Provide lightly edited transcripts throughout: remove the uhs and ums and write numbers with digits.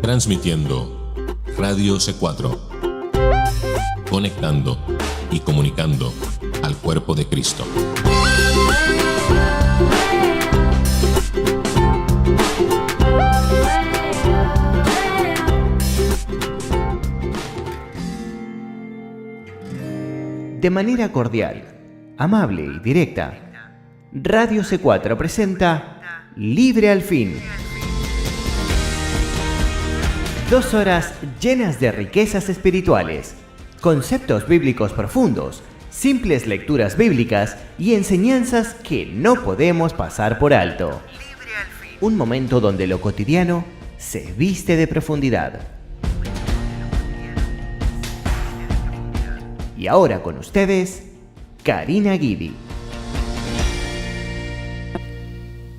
Transmitiendo Radio C4, conectando y comunicando al cuerpo de Cristo. De manera cordial, amable y directa, Radio C4 presenta Libre al Fin. 2 horas llenas de riquezas espirituales, conceptos bíblicos profundos, simples lecturas bíblicas y enseñanzas que no podemos pasar por alto. Un momento donde lo cotidiano se viste de profundidad. Y ahora con ustedes, Karina Guidi.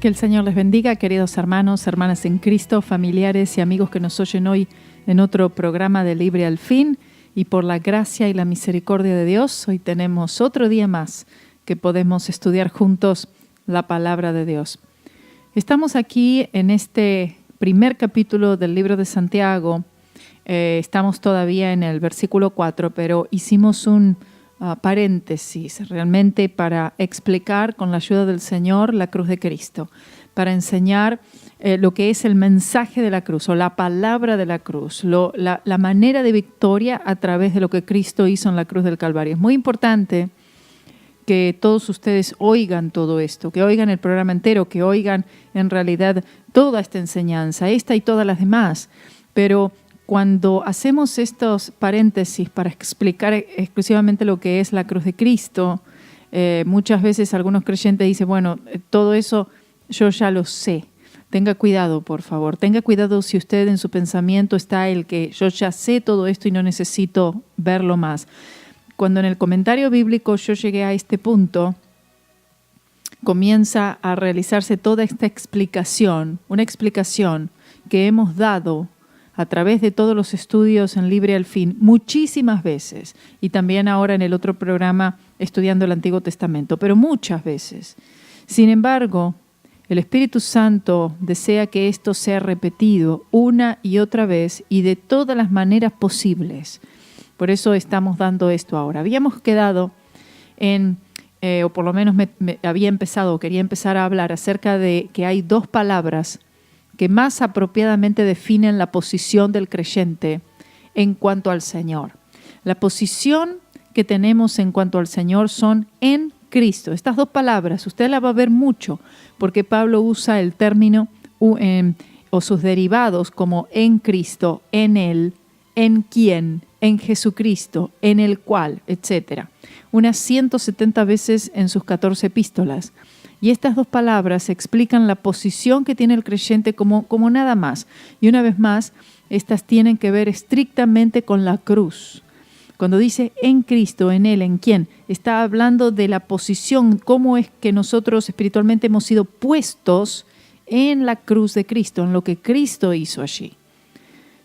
Que el Señor les bendiga, queridos hermanos, hermanas en Cristo, familiares y amigos que nos oyen hoy en otro programa de Libre al Fin. Y por la gracia y la misericordia de Dios, hoy tenemos otro día más que podemos estudiar juntos la palabra de Dios. Estamos aquí en este primer capítulo del libro de Santiago. Estamos todavía en el versículo 4, pero hicimos un paréntesis realmente para explicar con la ayuda del Señor la cruz de Cristo, para enseñar lo que es el mensaje de la cruz o la palabra de la cruz, la manera de victoria a través de lo que Cristo hizo en la cruz del Calvario. Es muy importante que todos ustedes oigan todo esto, que oigan el programa entero, que oigan en realidad toda esta enseñanza, esta y todas las demás, pero cuando hacemos estos paréntesis para explicar exclusivamente lo que es la cruz de Cristo, muchas veces algunos creyentes dicen, bueno, todo eso yo ya lo sé. Tenga cuidado, por favor. Tenga cuidado si usted en su pensamiento está el que yo ya sé todo esto y no necesito verlo más. Cuando en el comentario bíblico yo llegué a este punto, comienza a realizarse toda esta explicación, una explicación que hemos dado a través de todos los estudios en Libre al Fin, muchísimas veces, y también ahora en el otro programa estudiando el Antiguo Testamento, pero muchas veces. Sin embargo, el Espíritu Santo desea que esto sea repetido una y otra vez y de todas las maneras posibles. Por eso estamos dando esto ahora. Habíamos quedado en, o por lo menos quería empezar a hablar acerca de que hay 2 palabras que más apropiadamente definen la posición del creyente en cuanto al Señor. La posición que tenemos en cuanto al Señor son en Cristo. Estas 2 palabras, usted la va a ver mucho, porque Pablo usa el término o sus derivados como en Cristo, en Él, en quien, en Jesucristo, en el cual, etc. Unas 170 veces en sus 14 epístolas. Y estas 2 palabras explican la posición que tiene el creyente como nada más. Y una vez más, estas tienen que ver estrictamente con la cruz. Cuando dice en Cristo, en Él, en quién, está hablando de la posición, cómo es que nosotros espiritualmente hemos sido puestos en la cruz de Cristo, en lo que Cristo hizo allí.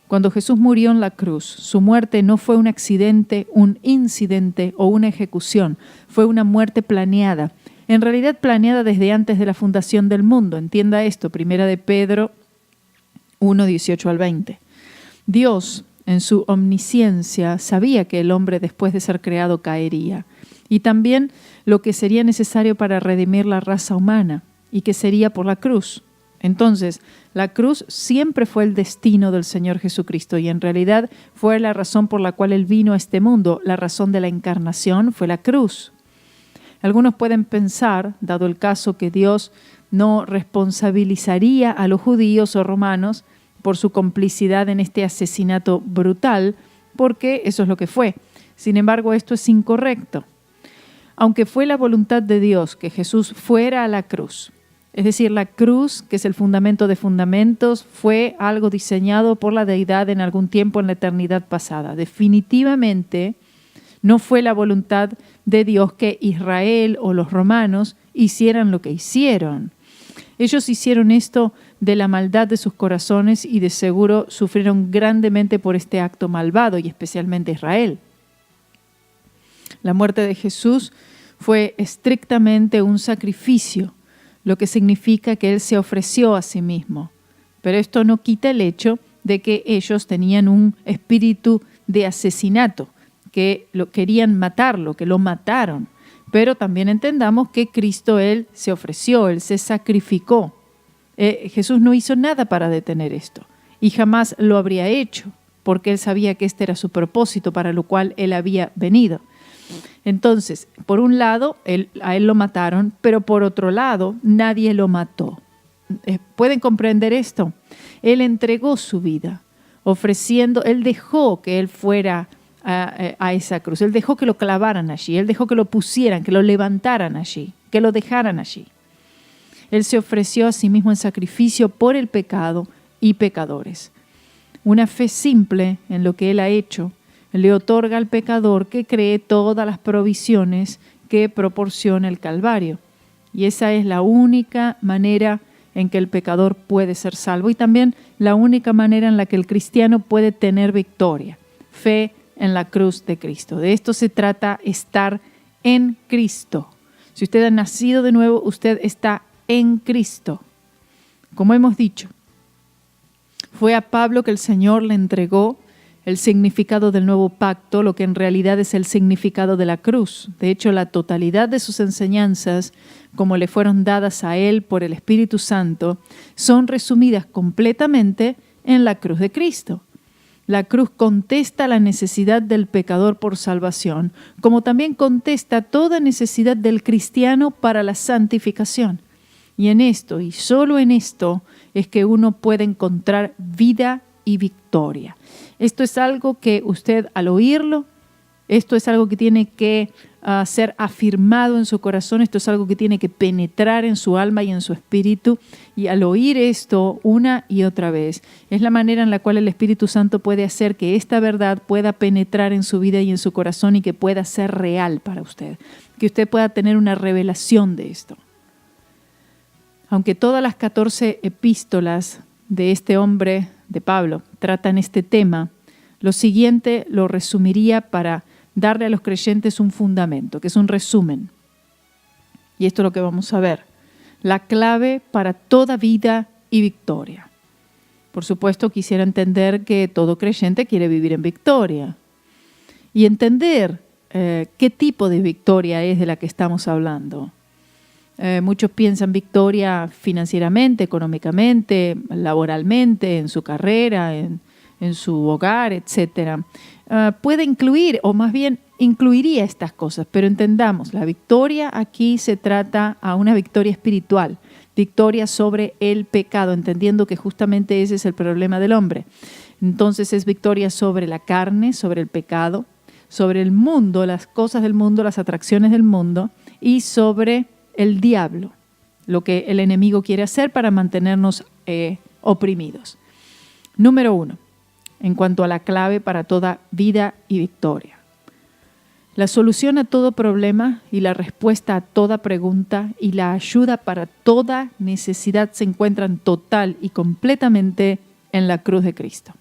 Cuando Jesús murió en la cruz, su muerte no fue un accidente, un incidente o una ejecución, fue una muerte planeada. En realidad planeada desde antes de la fundación del mundo. Entienda esto, 1 de Pedro 1, 18 al 20. Dios, en su omnisciencia, sabía que el hombre después de ser creado caería. Y también lo que sería necesario para redimir la raza humana, y que sería por la cruz. Entonces, la cruz siempre fue el destino del Señor Jesucristo y en realidad fue la razón por la cual Él vino a este mundo. La razón de la encarnación fue la cruz. Algunos pueden pensar, dado el caso que Dios no responsabilizaría a los judíos o romanos por su complicidad en este asesinato brutal, porque eso es lo que fue. Sin embargo, esto es incorrecto. Aunque fue la voluntad de Dios que Jesús fuera a la cruz, es decir, la cruz, que es el fundamento de fundamentos, fue algo diseñado por la deidad en algún tiempo en la eternidad pasada. Definitivamente no fue la voluntad de Dios que Israel o los romanos hicieran lo que hicieron. Ellos hicieron esto de la maldad de sus corazones y de seguro sufrieron grandemente por este acto malvado y especialmente Israel. La muerte de Jesús fue estrictamente un sacrificio, lo que significa que Él se ofreció a sí mismo. Pero esto no quita el hecho de que ellos tenían un espíritu de asesinato, que lo querían matarlo, que lo mataron. Pero también entendamos que Cristo, Él se ofreció, Él se sacrificó. Jesús no hizo nada para detener esto y jamás lo habría hecho, porque Él sabía que este era su propósito para lo cual Él había venido. Entonces, por un lado, a Él lo mataron, pero por otro lado, nadie lo mató. ¿Pueden comprender esto? Él entregó su vida, ofreciendo, Él dejó que Él fuera a esa cruz. Él dejó que lo clavaran allí, Él dejó que lo pusieran, que lo levantaran allí, que lo dejaran allí. Él se ofreció a sí mismo en sacrificio por el pecado y pecadores. Una fe simple en lo que Él ha hecho le otorga al pecador que cree todas las provisiones que proporciona el Calvario. Y esa es la única manera en que el pecador puede ser salvo y también la única manera en la que el cristiano puede tener victoria. Fe en la cruz de Cristo. De esto se trata, estar en Cristo. Si usted ha nacido de nuevo, usted está en Cristo. Como hemos dicho, fue a Pablo que el Señor le entregó el significado del nuevo pacto, lo que en realidad es el significado de la cruz. De hecho, la totalidad de sus enseñanzas, como le fueron dadas a él por el Espíritu Santo, son resumidas completamente en la cruz de Cristo. La cruz contesta la necesidad del pecador por salvación, como también contesta toda necesidad del cristiano para la santificación. Y en esto, y solo en esto, es que uno puede encontrar vida y victoria. Esto es algo que usted, al oírlo, esto es algo que tiene que ser afirmado en su corazón, esto es algo que tiene que penetrar en su alma y en su espíritu, y al oír esto una y otra vez, es la manera en la cual el Espíritu Santo puede hacer que esta verdad pueda penetrar en su vida y en su corazón y que pueda ser real para usted, que usted pueda tener una revelación de esto. Aunque todas las 14 epístolas de este hombre, de Pablo, tratan este tema, lo siguiente lo resumiría para darle a los creyentes un fundamento, que es un resumen. Y esto es lo que vamos a ver. La clave para toda vida y victoria. Por supuesto, quisiera entender que todo creyente quiere vivir en victoria. Y entender qué tipo de victoria es de la que estamos hablando. Muchos piensan victoria financieramente, económicamente, laboralmente, en su carrera, en su hogar, etc. Puede incluir, o más bien incluiría estas cosas, pero entendamos, la victoria aquí se trata a una victoria espiritual, victoria sobre el pecado, entendiendo que justamente ese es el problema del hombre. Entonces es victoria sobre la carne, sobre el pecado, sobre el mundo, las cosas del mundo, las atracciones del mundo, y sobre el diablo, lo que el enemigo quiere hacer para mantenernos oprimidos. Número 1, en cuanto a la clave para toda vida y victoria. La solución a todo problema y la respuesta a toda pregunta y la ayuda para toda necesidad se encuentran total y completamente en la cruz de Cristo.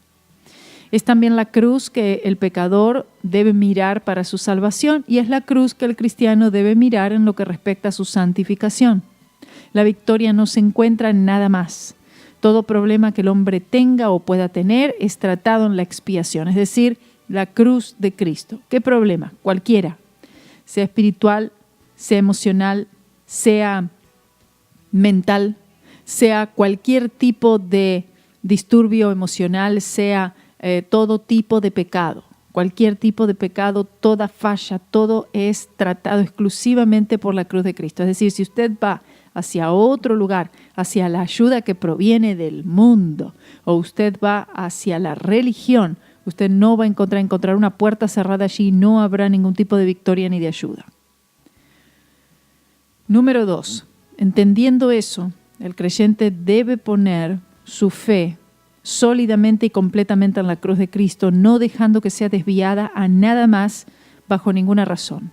Es también la cruz que el pecador debe mirar para su salvación y es la cruz que el cristiano debe mirar en lo que respecta a su santificación. La victoria no se encuentra en nada más. Todo problema que el hombre tenga o pueda tener es tratado en la expiación, es decir, la cruz de Cristo. ¿Qué problema? Cualquiera, sea espiritual, sea emocional, sea mental, sea cualquier tipo de disturbio emocional, sea todo tipo de pecado, cualquier tipo de pecado, toda falla, todo es tratado exclusivamente por la cruz de Cristo. Es decir, si usted va hacia otro lugar, hacia la ayuda que proviene del mundo, o usted va hacia la religión, usted no va a encontrar una puerta cerrada allí, no habrá ningún tipo de victoria ni de ayuda. Número 2, entendiendo eso, el creyente debe poner su fe sólidamente y completamente en la cruz de Cristo, no dejando que sea desviada a nada más bajo ninguna razón.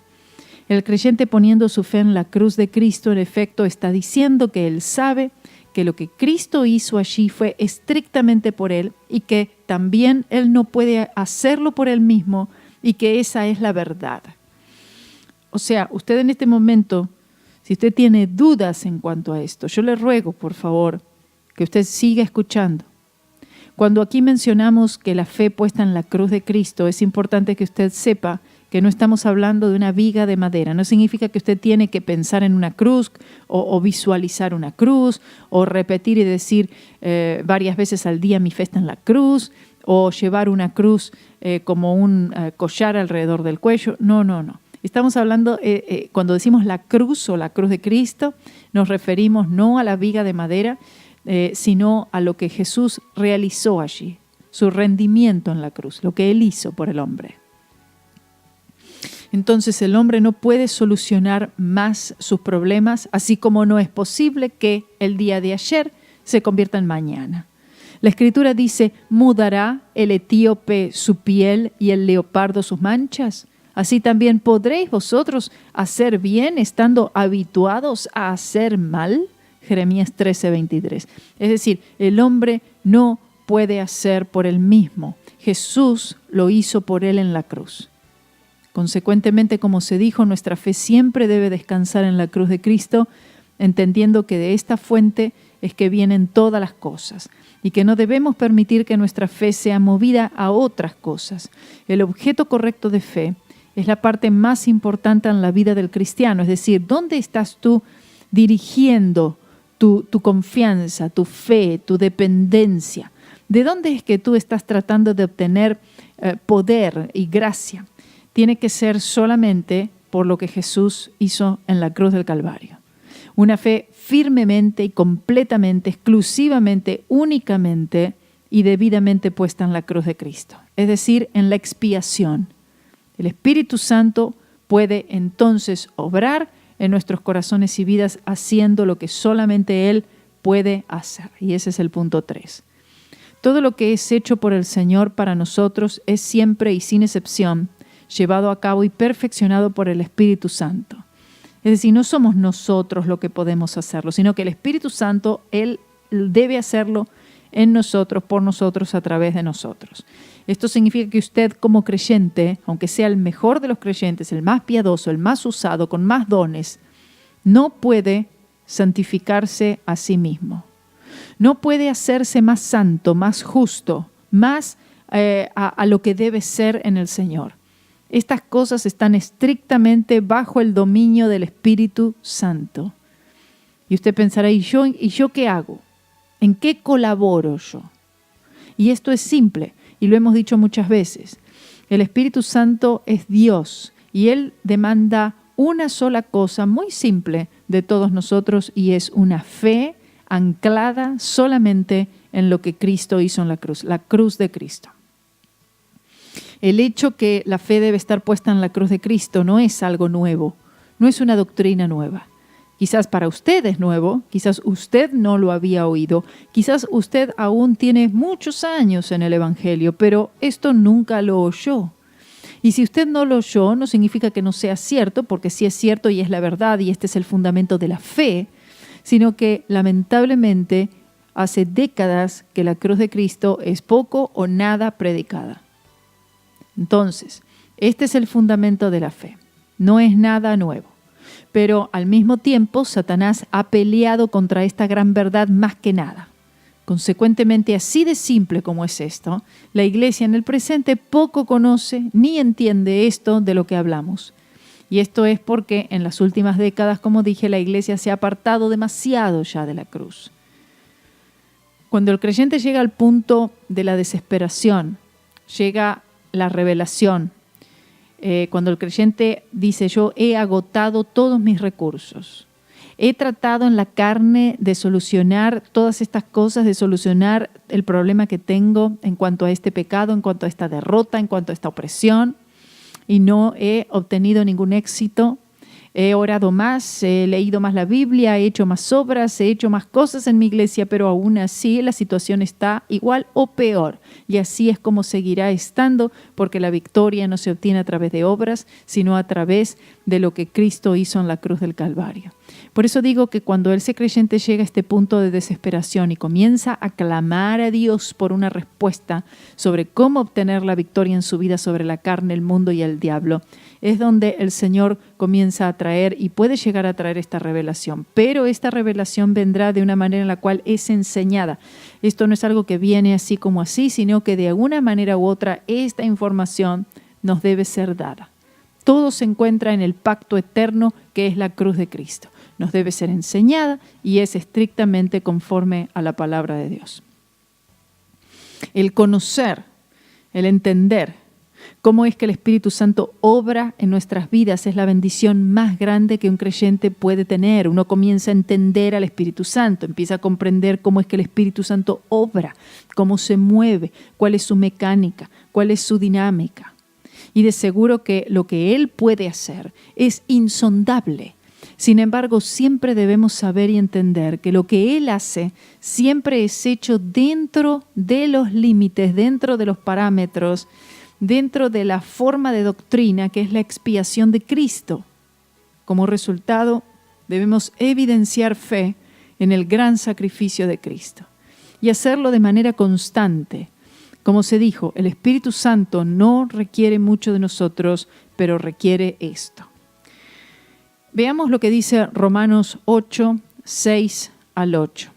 El creyente poniendo su fe en la cruz de Cristo, en efecto, está diciendo que él sabe que lo que Cristo hizo allí fue estrictamente por él y que también él no puede hacerlo por él mismo y que esa es la verdad. O sea, usted en este momento, si usted tiene dudas en cuanto a esto, yo le ruego, por favor, que usted siga escuchando. Cuando aquí mencionamos que la fe puesta en la cruz de Cristo, es importante que usted sepa que no estamos hablando de una viga de madera. No significa que usted tiene que pensar en una cruz o visualizar una cruz o repetir y decir varias veces al día mi fe está en la cruz o llevar una cruz como un collar alrededor del cuello. No. Estamos hablando, cuando decimos la cruz o la cruz de Cristo, nos referimos no a la viga de madera, sino a lo que Jesús realizó allí, su rendimiento en la cruz, lo que Él hizo por el hombre. Entonces el hombre no puede solucionar más sus problemas, así como no es posible que el día de ayer se convierta en mañana. La Escritura dice, ¿mudará el etíope su piel y el leopardo sus manchas? Así también podréis vosotros hacer bien estando habituados a hacer mal. Jeremías 13:23. Es decir, el hombre no puede hacer por él mismo. Jesús lo hizo por él en la cruz. Consecuentemente, como se dijo, nuestra fe siempre debe descansar en la cruz de Cristo, entendiendo que de esta fuente es que vienen todas las cosas y que no debemos permitir que nuestra fe sea movida a otras cosas. El objeto correcto de fe es la parte más importante en la vida del cristiano, es decir, ¿dónde estás tú dirigiendo tu confianza, tu fe, tu dependencia? ¿De dónde es que tú estás tratando de obtener poder y gracia? Tiene que ser solamente por lo que Jesús hizo en la cruz del Calvario. Una fe firmemente y completamente, exclusivamente, únicamente y debidamente puesta en la cruz de Cristo. Es decir, en la expiación. El Espíritu Santo puede entonces obrar en nuestros corazones y vidas haciendo lo que solamente Él puede hacer. Y ese es el punto 3. Todo lo que es hecho por el Señor para nosotros es siempre y sin excepción llevado a cabo y perfeccionado por el Espíritu Santo. Es decir, no somos nosotros lo que podemos hacerlo, sino que el Espíritu Santo, Él debe hacerlo en nosotros, por nosotros, a través de nosotros. Esto significa que usted como creyente, aunque sea el mejor de los creyentes, el más piadoso, el más usado, con más dones, no puede santificarse a sí mismo. No puede hacerse más santo, más justo, más a lo que debe ser en el Señor. Estas cosas están estrictamente bajo el dominio del Espíritu Santo. Y usted pensará, ¿y yo qué hago? ¿En qué colaboro yo? Y esto es simple, y lo hemos dicho muchas veces. El Espíritu Santo es Dios, y Él demanda una sola cosa muy simple de todos nosotros, y es una fe anclada solamente en lo que Cristo hizo en la cruz de Cristo. El hecho que la fe debe estar puesta en la cruz de Cristo no es algo nuevo, no es una doctrina nueva. Quizás para usted es nuevo, quizás usted no lo había oído, quizás usted aún tiene muchos años en el Evangelio, pero esto nunca lo oyó. Y si usted no lo oyó, no significa que no sea cierto, porque sí es cierto y es la verdad y este es el fundamento de la fe, sino que lamentablemente hace décadas que la cruz de Cristo es poco o nada predicada. Entonces, este es el fundamento de la fe. No es nada nuevo. Pero al mismo tiempo, Satanás ha peleado contra esta gran verdad más que nada. Consecuentemente, así de simple como es esto, la Iglesia en el presente poco conoce ni entiende esto de lo que hablamos. Y esto es porque en las últimas décadas, como dije, la Iglesia se ha apartado demasiado ya de la cruz. Cuando el creyente llega al punto de la desesperación, llega la revelación, cuando el creyente dice, yo he agotado todos mis recursos, he tratado en la carne de solucionar todas estas cosas, de solucionar el problema que tengo en cuanto a este pecado, en cuanto a esta derrota, en cuanto a esta opresión, y no he obtenido ningún éxito. He orado más, he leído más la Biblia, he hecho más obras, he hecho más cosas en mi iglesia, pero aún así la situación está igual o peor. Y así es como seguirá estando, porque la victoria no se obtiene a través de obras, sino a través de lo que Cristo hizo en la cruz del Calvario. Por eso digo que cuando ese creyente llega a este punto de desesperación y comienza a clamar a Dios por una respuesta sobre cómo obtener la victoria en su vida sobre la carne, el mundo y el diablo, es donde el Señor comienza a traer y puede llegar a traer esta revelación. Pero esta revelación vendrá de una manera en la cual es enseñada. Esto no es algo que viene así como así, sino que de alguna manera u otra esta información nos debe ser dada. Todo se encuentra en el pacto eterno que es la cruz de Cristo. Nos debe ser enseñada y es estrictamente conforme a la palabra de Dios. El conocer, el entender cómo es que el Espíritu Santo obra en nuestras vidas es la bendición más grande que un creyente puede tener. Uno comienza a entender al Espíritu Santo, empieza a comprender cómo es que el Espíritu Santo obra, cómo se mueve, cuál es su mecánica, cuál es su dinámica. Y de seguro que lo que Él puede hacer es insondable. Sin embargo, siempre debemos saber y entender que lo que Él hace siempre es hecho dentro de los límites, dentro de los parámetros, dentro de la forma de doctrina que es la expiación de Cristo. Como resultado, debemos evidenciar fe en el gran sacrificio de Cristo y hacerlo de manera constante. Como se dijo, el Espíritu Santo no requiere mucho de nosotros, pero requiere esto. Veamos lo que dice Romanos 8, 6 al 8.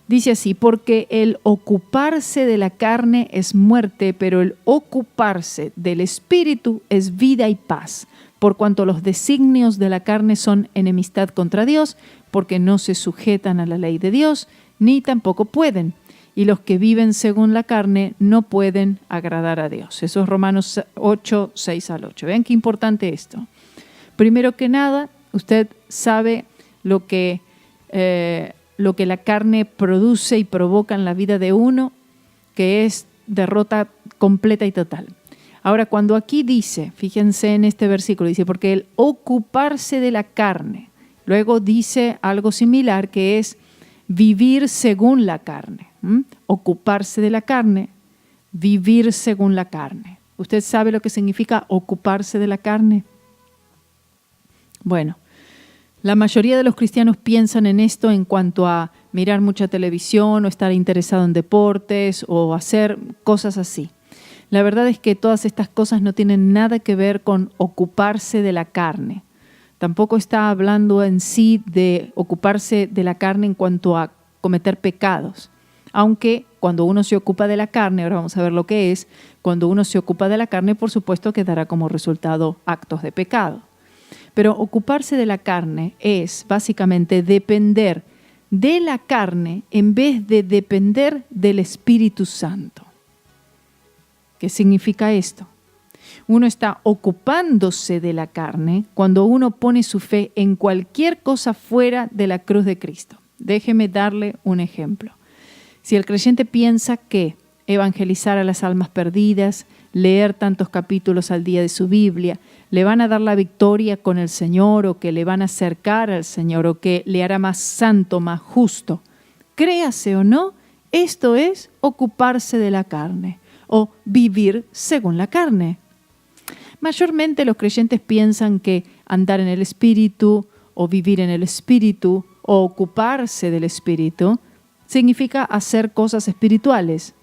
Dice así: porque el ocuparse de la carne es muerte, pero el ocuparse del Espíritu es vida y paz, por cuanto los designios de la carne son enemistad contra Dios, porque no se sujetan a la ley de Dios, ni tampoco pueden. Y los que viven según la carne no pueden agradar a Dios. Eso es Romanos 8, 6 al 8. Vean qué importante esto. Primero que nada, usted sabe lo que la carne produce y provoca en la vida de uno, que es derrota completa y total. Ahora, cuando aquí dice, fíjense en este versículo, dice, porque el ocuparse de la carne, luego dice algo similar que es vivir según la carne. Ocuparse de la carne, vivir según la carne. ¿Usted sabe lo que significa ocuparse de la carne? Bueno, la mayoría de los cristianos piensan en esto en cuanto a mirar mucha televisión o estar interesado en deportes o hacer cosas así. La verdad es que todas estas cosas no tienen nada que ver con ocuparse de la carne. Tampoco está hablando en sí de ocuparse de la carne en cuanto a cometer pecados. Aunque cuando uno se ocupa de la carne, ahora vamos a ver lo que es, cuando uno se ocupa de la carne, por supuesto que dará como resultado actos de pecado. Pero ocuparse de la carne es básicamente depender de la carne en vez de depender del Espíritu Santo. ¿Qué significa esto? Uno está ocupándose de la carne cuando uno pone su fe en cualquier cosa fuera de la cruz de Cristo. Déjeme darle un ejemplo. Si el creyente piensa que evangelizar a las almas perdidas, leer tantos capítulos al día de su Biblia, le van a dar la victoria con el Señor o que le van a acercar al Señor o que le hará más santo, más justo, créase o no, esto es ocuparse de la carne o vivir según la carne. Mayormente los creyentes piensan que andar en el Espíritu o vivir en el Espíritu o ocuparse del Espíritu significa hacer cosas espirituales,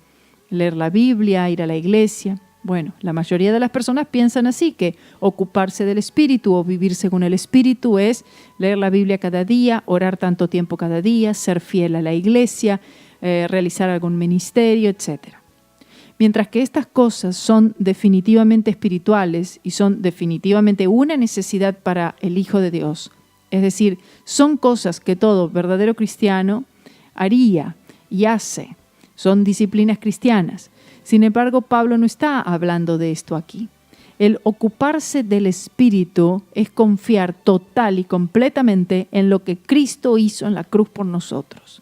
leer la Biblia, ir a la iglesia. Bueno, la mayoría de las personas piensan así, que ocuparse del Espíritu o vivir según el Espíritu es leer la Biblia cada día, orar tanto tiempo cada día, ser fiel a la iglesia, realizar algún ministerio, etc. Mientras que estas cosas son definitivamente espirituales y son definitivamente una necesidad para el Hijo de Dios. Es decir, son cosas que todo verdadero cristiano haría y hace. Son disciplinas cristianas. Sin embargo, Pablo no está hablando de esto aquí. El ocuparse del Espíritu es confiar total y completamente en lo que Cristo hizo en la cruz por nosotros.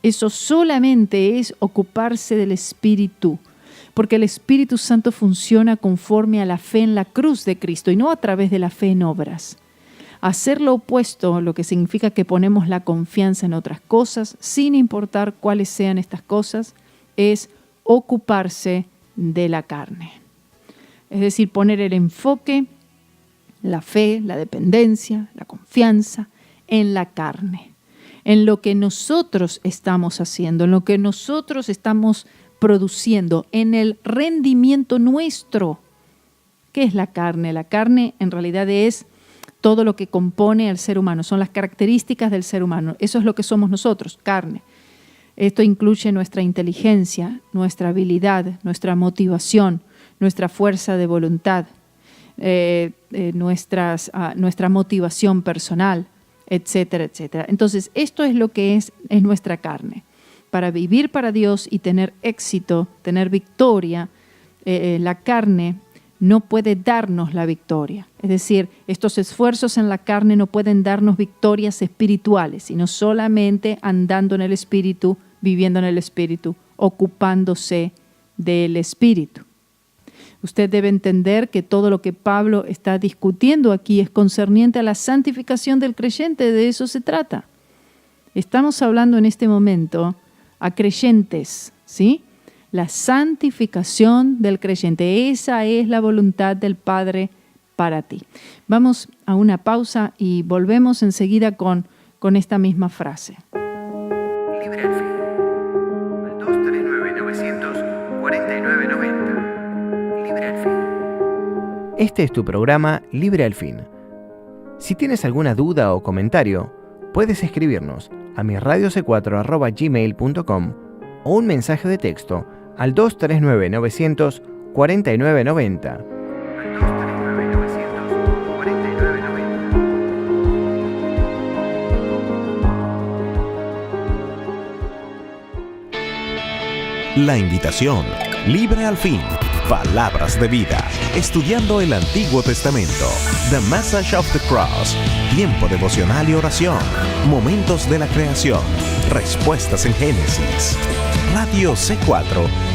Eso solamente es ocuparse del Espíritu, porque el Espíritu Santo funciona conforme a la fe en la cruz de Cristo y no a través de la fe en obras. Hacer lo opuesto, lo que significa que ponemos la confianza en otras cosas, sin importar cuáles sean estas cosas, es ocuparse de la carne. Es decir, poner el enfoque, la fe, la dependencia, la confianza en la carne, en lo que nosotros estamos haciendo, en lo que nosotros estamos produciendo, en el rendimiento nuestro. ¿Qué es la carne? La carne en realidad es todo lo que compone al ser humano, son las características del ser humano. Eso es lo que somos nosotros, carne. Esto incluye nuestra inteligencia, nuestra habilidad, nuestra motivación, nuestra fuerza de voluntad, nuestra motivación personal, etcétera, etcétera. Entonces, esto es lo que es nuestra carne. Para vivir para Dios y tener éxito, tener victoria, la carne no puede darnos la victoria. Es decir, estos esfuerzos en la carne no pueden darnos victorias espirituales, sino solamente andando en el Espíritu, viviendo en el Espíritu, ocupándose del Espíritu. Usted debe entender que todo lo que Pablo está discutiendo aquí es concerniente a la santificación del creyente, de eso se trata. Estamos hablando en este momento a creyentes, ¿sí? La santificación del creyente, esa es la voluntad del Padre para ti. Vamos a una pausa y volvemos enseguida con esta misma frase. Libre al fin. Al 239-900-4990. Libre al fin. Este es tu programa Libre al fin. Si tienes alguna duda o comentario, puedes escribirnos a mirradioc4@gmail.com o un mensaje de texto al 239-900-4990. La invitación, libre al fin, palabras de vida, estudiando el Antiguo Testamento, The Message of the Cross, tiempo devocional y oración, momentos de la creación, respuestas en Génesis. Radio C4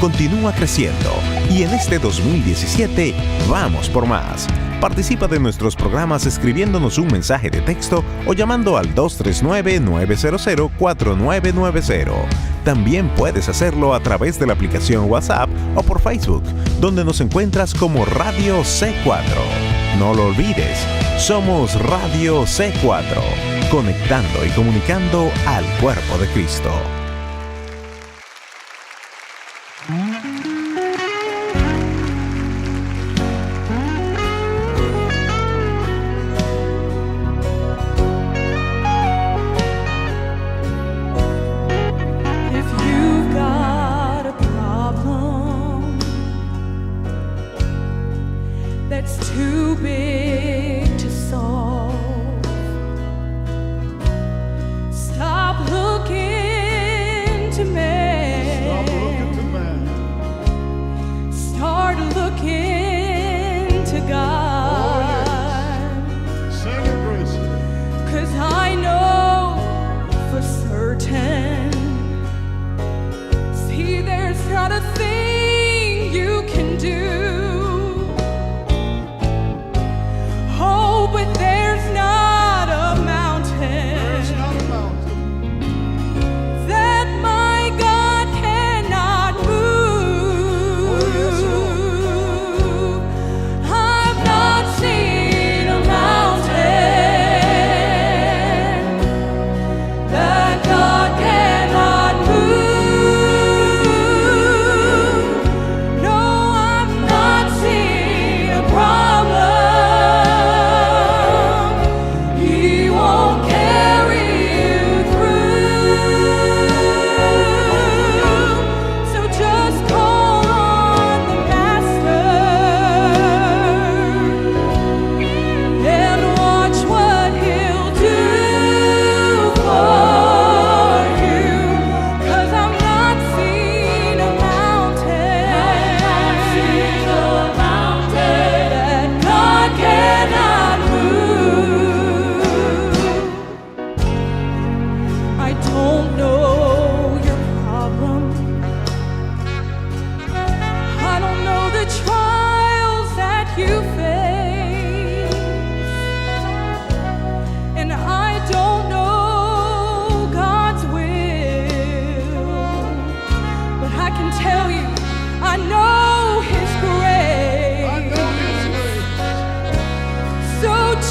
continúa creciendo y en este 2017 vamos por más. Participa de nuestros programas escribiéndonos un mensaje de texto o llamando al 239-900-4990. También puedes hacerlo a través de la aplicación WhatsApp o por Facebook, donde nos encuentras como Radio C4. No lo olvides, somos Radio C4, conectando y comunicando al cuerpo de Cristo.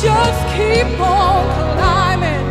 Just keep on climbing.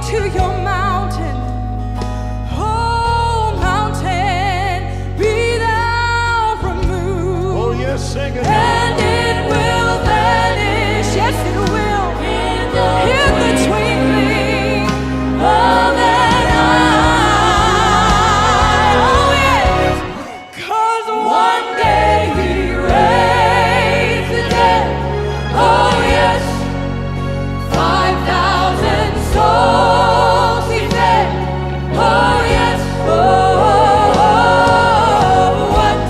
to your mountain. Oh, mountain, be thou removed. Oh, yes, sing it. And it will vanish, yes, it will, in the twinkling of an eye. Oh, yes, 'cause one day he raised the dead. Oh, yes, 5,000 souls he fed. Oh, yes, oh, what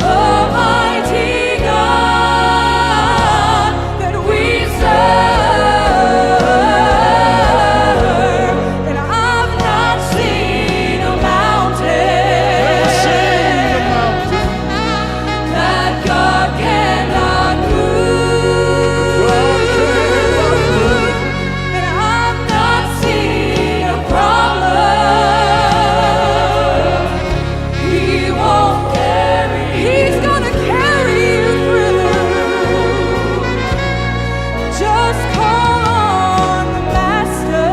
a mighty God that we serve. And I've not seen a mountain that God cannot move. And I've not seen a problem He won't carry. He's gonna carry you through. Just call on the Master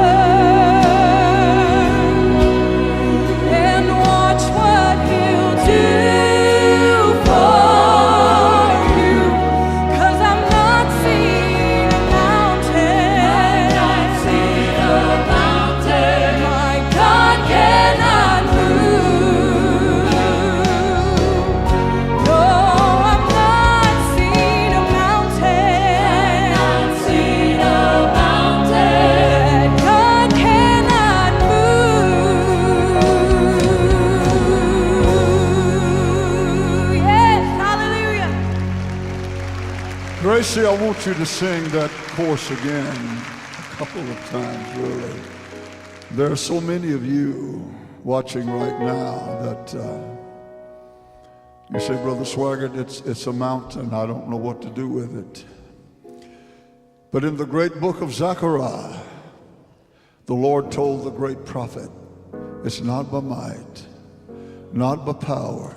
and watch what He'll do for you. 'Cause I've not seen a mountain. My God cannot move. No, I've not seen a mountain. That God cannot move. Yes, hallelujah. Gracie, I want you to sing that chorus again a couple of times, really. There are so many of you watching right now that you say, Brother Swaggart, it's a mountain. I don't know what to do with it. But in the great book of Zechariah, the Lord told the great prophet, it's not by might, not by power,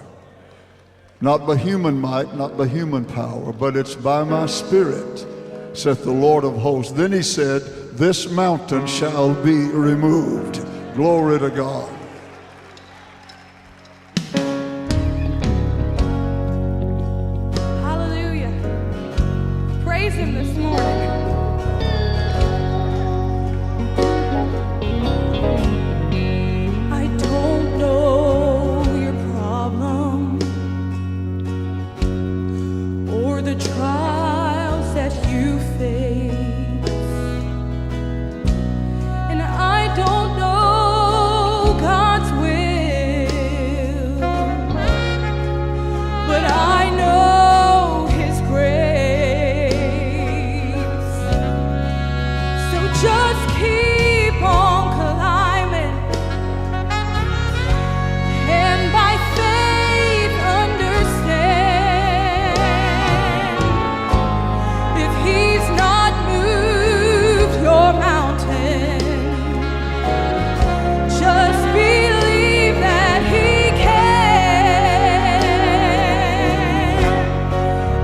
not by human might, not by human power, but it's by my Spirit, saith the Lord of hosts. Then he said, this mountain shall be removed. Glory to God. Hallelujah. Praise Him this morning. I don't know your problem or the trials that you face. And I don't know God's will, but I know His grace. So just keep on climbing, and by faith understand, if He's not moved your mountain, just believe that He can.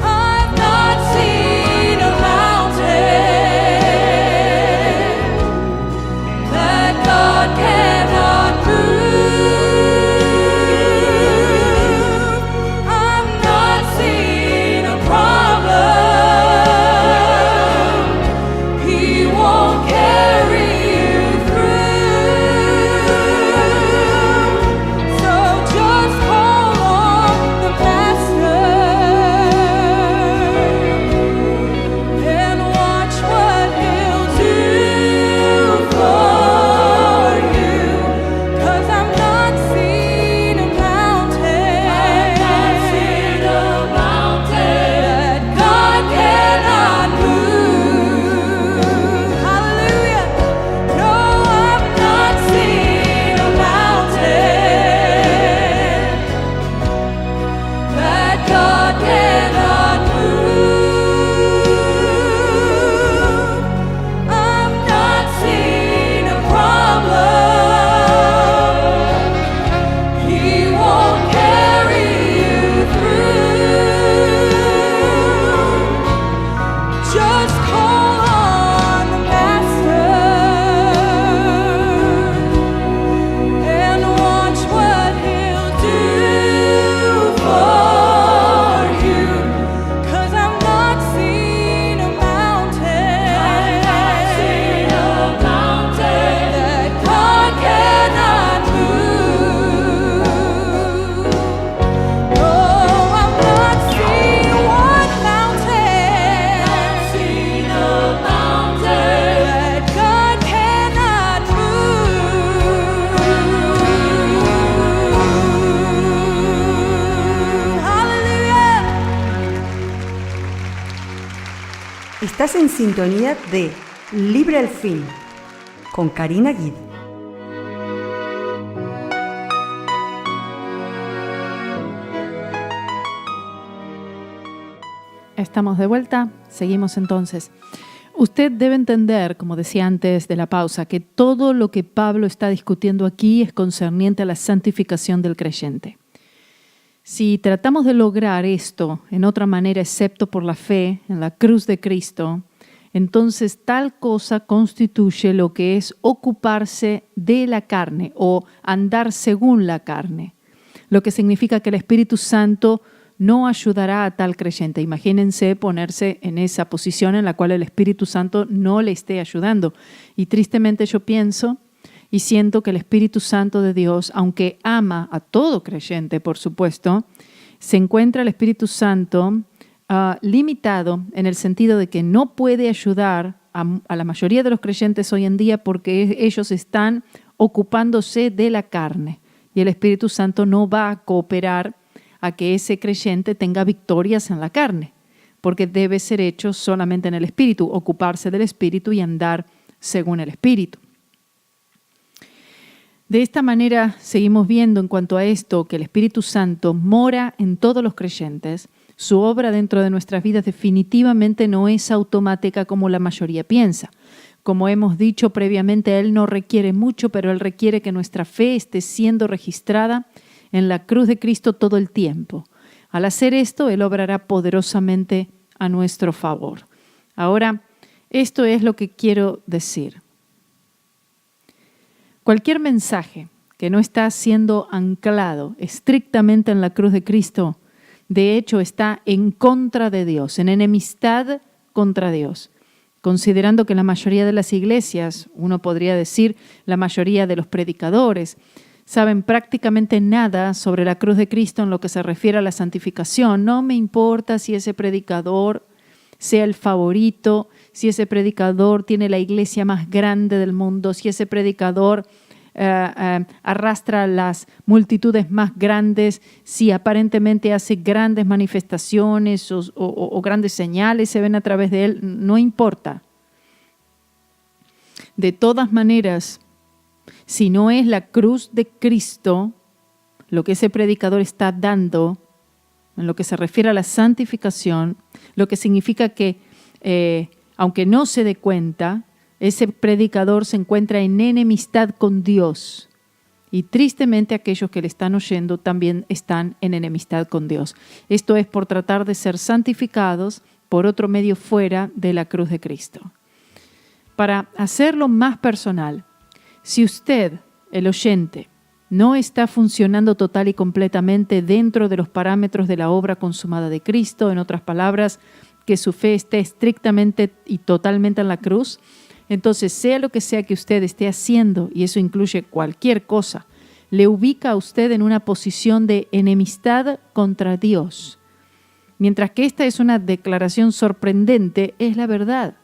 I've not seen a mountain Estás en sintonía de Libre al Fin con Karina Guidi. Estamos de vuelta, seguimos entonces. Usted debe entender, como decía antes de la pausa, que todo lo que Pablo está discutiendo aquí es concerniente a la santificación del creyente. Si tratamos de lograr esto en otra manera excepto por la fe en la cruz de Cristo, entonces tal cosa constituye lo que es ocuparse de la carne o andar según la carne, lo que significa que el Espíritu Santo no ayudará a tal creyente. Imagínense ponerse en esa posición en la cual el Espíritu Santo no le esté ayudando. Y tristemente yo pienso y siento que el Espíritu Santo de Dios, aunque ama a todo creyente, por supuesto, se encuentra el Espíritu Santo limitado en el sentido de que no puede ayudar a la mayoría de los creyentes hoy en día porque ellos están ocupándose de la carne. Y el Espíritu Santo no va a cooperar a que ese creyente tenga victorias en la carne, porque debe ser hecho solamente en el Espíritu, ocuparse del Espíritu y andar según el Espíritu. De esta manera seguimos viendo en cuanto a esto que el Espíritu Santo mora en todos los creyentes. Su obra dentro de nuestras vidas definitivamente no es automática como la mayoría piensa. Como hemos dicho previamente, Él no requiere mucho, pero Él requiere que nuestra fe esté siendo registrada en la cruz de Cristo todo el tiempo. Al hacer esto, Él obrará poderosamente a nuestro favor. Ahora, esto es lo que quiero decir. Cualquier mensaje que no está siendo anclado estrictamente en la cruz de Cristo, de hecho está en contra de Dios, en enemistad contra Dios. Considerando que la mayoría de las iglesias, uno podría decir la mayoría de los predicadores, saben prácticamente nada sobre la cruz de Cristo en lo que se refiere a la santificación. No me importa si ese predicador sea el favorito, si ese predicador tiene la iglesia más grande del mundo, si ese predicador arrastra las multitudes más grandes, si aparentemente hace grandes manifestaciones o grandes señales se ven a través de él, no importa. De todas maneras, si no es la cruz de Cristo, lo que ese predicador está dando, en lo que se refiere a la santificación, lo que significa que, aunque no se dé cuenta, ese predicador se encuentra en enemistad con Dios. Y tristemente aquellos que le están oyendo también están en enemistad con Dios. Esto es por tratar de ser santificados por otro medio fuera de la cruz de Cristo. Para hacerlo más personal, si usted, el oyente, no está funcionando total y completamente dentro de los parámetros de la obra consumada de Cristo, en otras palabras, que su fe esté estrictamente y totalmente en la cruz, entonces sea lo que sea que usted esté haciendo, y eso incluye cualquier cosa, le ubica a usted en una posición de enemistad contra Dios. Mientras que esta es una declaración sorprendente, es la verdad.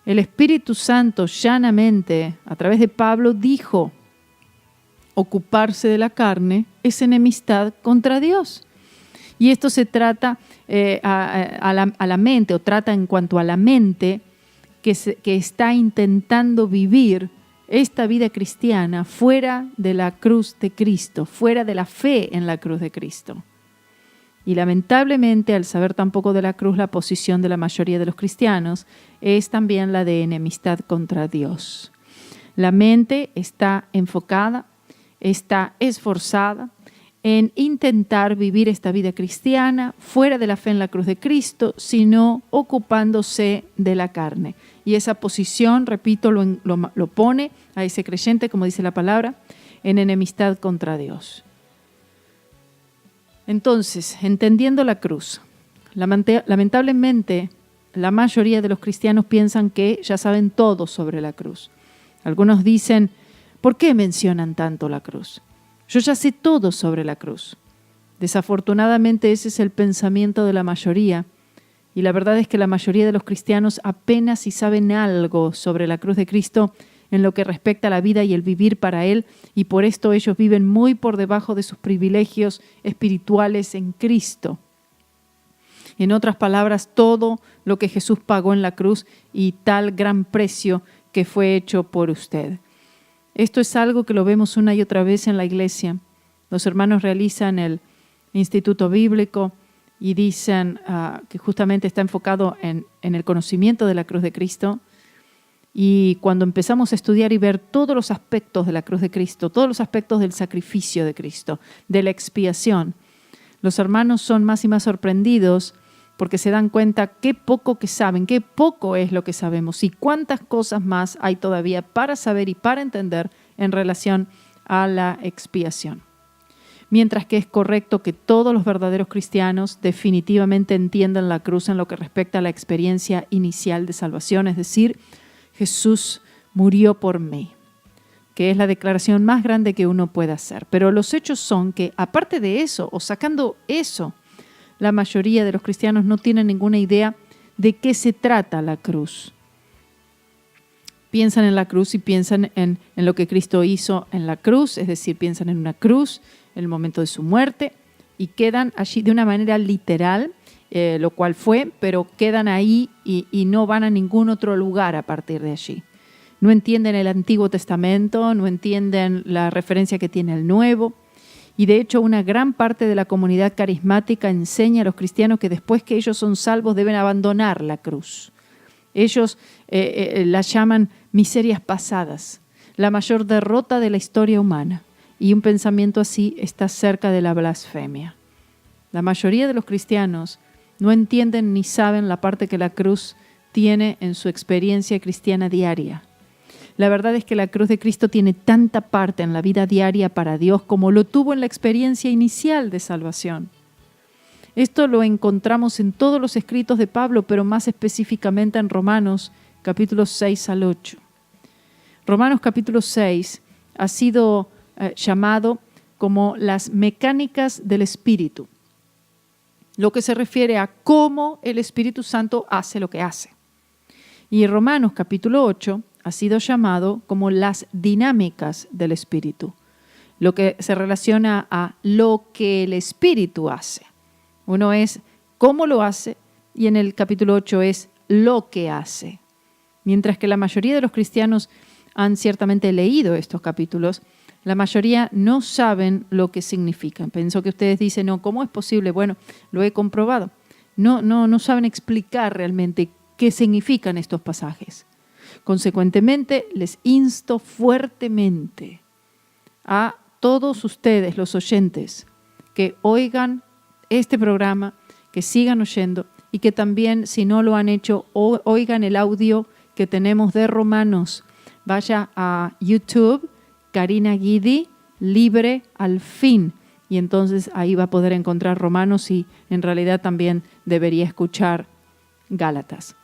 El Espíritu Santo llanamente, a través de Pablo, dijo: ocuparse de la carne es enemistad contra Dios. Y esto se trata a la mente, o trata en cuanto a la mente que está intentando vivir esta vida cristiana fuera de la cruz de Cristo, fuera de la fe en la cruz de Cristo. Y lamentablemente, al saber tan poco de la cruz, la posición de la mayoría de los cristianos es también la de enemistad contra Dios. La mente está enfocada, está esforzada en intentar vivir esta vida cristiana fuera de la fe en la cruz de Cristo, sino ocupándose de la carne. Y esa posición, repito, lo pone a ese creyente, como dice la palabra, en enemistad contra Dios. Entonces, entendiendo la cruz, lamentablemente la mayoría de los cristianos piensan que ya saben todo sobre la cruz. Algunos dicen: ¿por qué mencionan tanto la cruz? Yo ya sé todo sobre la cruz. Desafortunadamente ese es el pensamiento de la mayoría, y la verdad es que la mayoría de los cristianos apenas si saben algo sobre la cruz de Cristo en lo que respecta a la vida y el vivir para Él, y por esto ellos viven muy por debajo de sus privilegios espirituales en Cristo. En otras palabras, todo lo que Jesús pagó en la cruz y tal gran precio que fue hecho por usted. Esto es algo que lo vemos una y otra vez en la iglesia. Los hermanos realizan el Instituto Bíblico y dicen que justamente está enfocado en el conocimiento de la cruz de Cristo. Y cuando empezamos a estudiar y ver todos los aspectos de la cruz de Cristo, todos los aspectos del sacrificio de Cristo, de la expiación, los hermanos son más y más sorprendidos porque se dan cuenta qué poco que saben, qué poco es lo que sabemos y cuántas cosas más hay todavía para saber y para entender en relación a la expiación. Mientras que es correcto que todos los verdaderos cristianos definitivamente entiendan la cruz en lo que respecta a la experiencia inicial de salvación, es decir, Jesús murió por mí, que es la declaración más grande que uno puede hacer. Pero los hechos son que, aparte de eso, o sacando eso, la mayoría de los cristianos no tienen ninguna idea de qué se trata la cruz. Piensan en la cruz y piensan en lo que Cristo hizo en la cruz, es decir, piensan en una cruz, en el momento de su muerte, y quedan allí de una manera literal, lo cual fue, pero quedan ahí y no van a ningún otro lugar a partir de allí. No entienden el Antiguo Testamento, no entienden la referencia que tiene el Nuevo. Y de hecho una gran parte de la comunidad carismática enseña a los cristianos que después que ellos son salvos deben abandonar la cruz. Ellos la llaman miserias pasadas, la mayor derrota de la historia humana. Y un pensamiento así está cerca de la blasfemia. La mayoría de los cristianos no entienden ni saben la parte que la cruz tiene en su experiencia cristiana diaria. La verdad es que la cruz de Cristo tiene tanta parte en la vida diaria para Dios como lo tuvo en la experiencia inicial de salvación. Esto lo encontramos en todos los escritos de Pablo, pero más específicamente en Romanos capítulos 6 al 8. Romanos capítulo 6 ha sido llamado como las mecánicas del Espíritu, lo que se refiere a cómo el Espíritu Santo hace lo que hace. Y Romanos capítulo 8 ha sido llamado como las dinámicas del Espíritu, lo que se relaciona a lo que el Espíritu hace. Uno es cómo lo hace y en el capítulo 8 es lo que hace. Mientras que la mayoría de los cristianos han ciertamente leído estos capítulos, la mayoría no saben lo que significan. Pienso que ustedes dicen, no, ¿cómo es posible? Bueno, lo he comprobado. No saben explicar realmente qué significan estos pasajes. Consecuentemente, les insto fuertemente a todos ustedes, los oyentes, que oigan este programa, que sigan oyendo y que también, si no lo han hecho, oigan el audio que tenemos de Romanos. Vaya a YouTube, Karina Guidi, Libre al Fin. Y entonces ahí va a poder encontrar Romanos y en realidad también debería escuchar Gálatas.